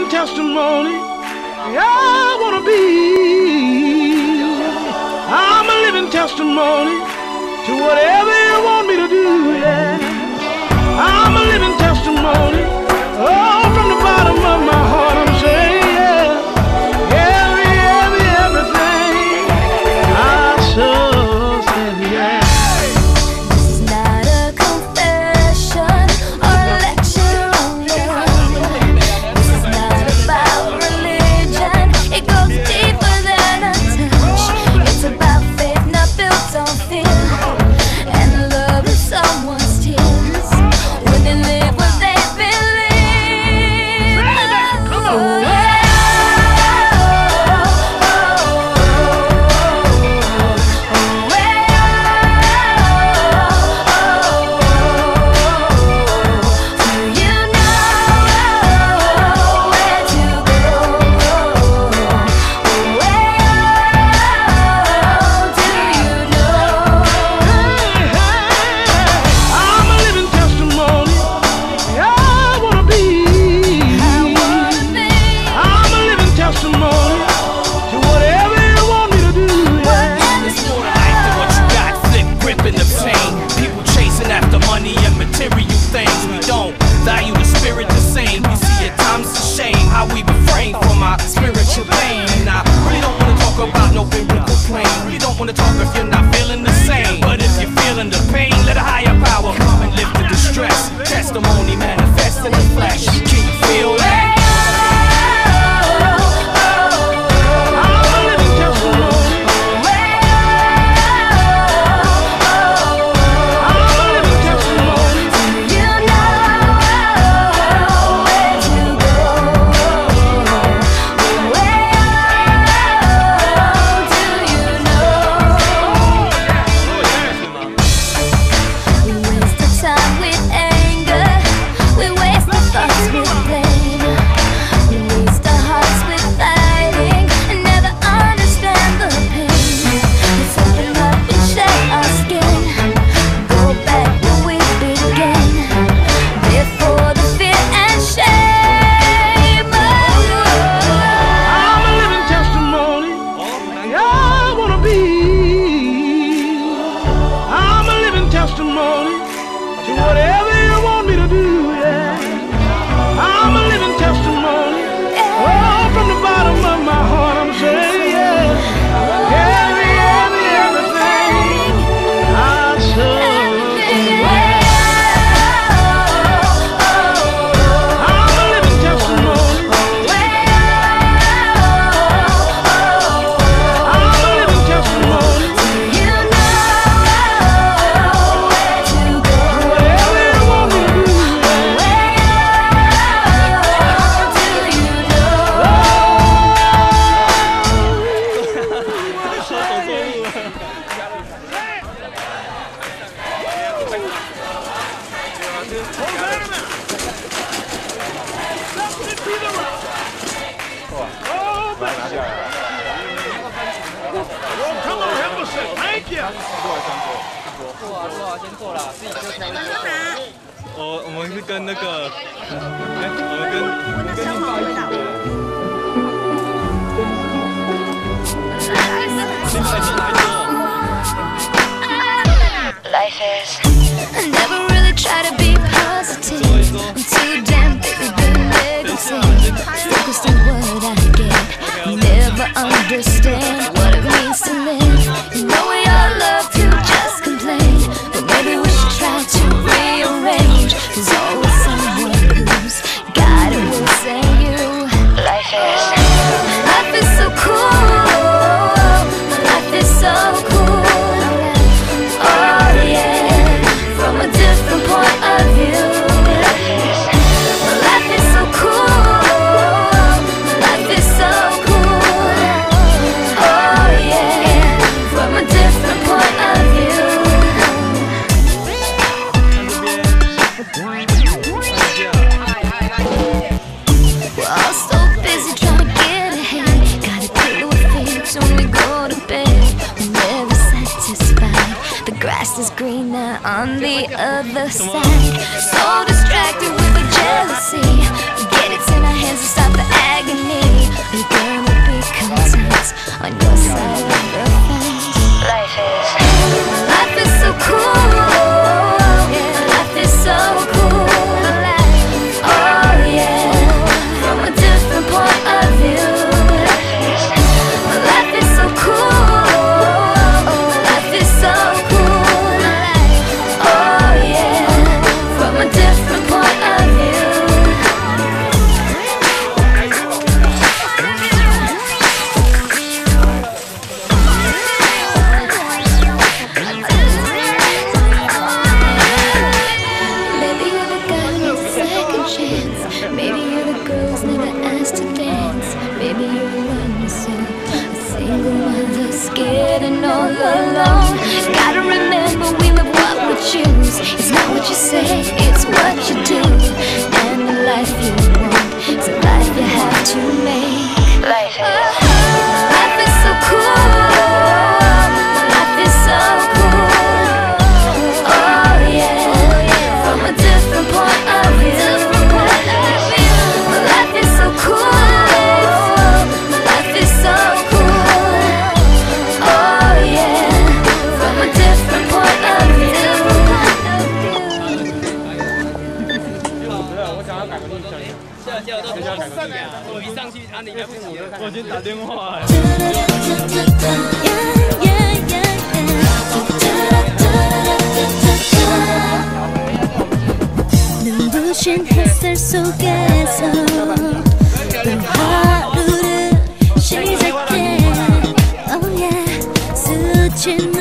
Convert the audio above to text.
living testimony. I wanna be. I'm a living testimony to whatever you want me to do. Yeah, I'm a living testimony. Oh, from the bottom of my heart, I'm saying yeah. Everything I so said yeah. This is not a confession or a lecture on love. This is not about religion. It goes deeper than a touch. It's about faith not built on fear, and the love of someone's tears when they live what they believe.我们是跟那个，我们跟你报一组的。Life is. I never really try to be positive. I'm too damn busy being negative. Focused on what I get. Never understand what it means to live. You know we all love to just complain, but maybe we should try to rearrange. There's always someone who's got it, will say you. Life is so cool. Life is so cool. Oh yeah, from a different point of view. Life is so cool. Life is so cool. Oh yeah, from a different point of view. We're all so busy trying to get ahead. Gotta deal with things when we go to bed. We're never satisfied. The grass is greener on the other side. So distracted with the jealousy. Forget it's in our hands to stop the chance. Maybe you're the girls never asked to dance. Maybe you're alone yourself, a single mother scared and all alone. Gotta remember we live what we choose. It's not what you say, it's what you do. And the life you want, it's a life you have to make. Life is so cool. Life is so cool. Oh yeah, from a different point of view. Life is so cool. Life is so cool. Oh yeah, from a different point of view. 我想要改个印象。我一上去啊，你来不及了，我已经打电话了。 눈부신 햇살 속에서 또 하루를 시작해. Oh yeah, 스친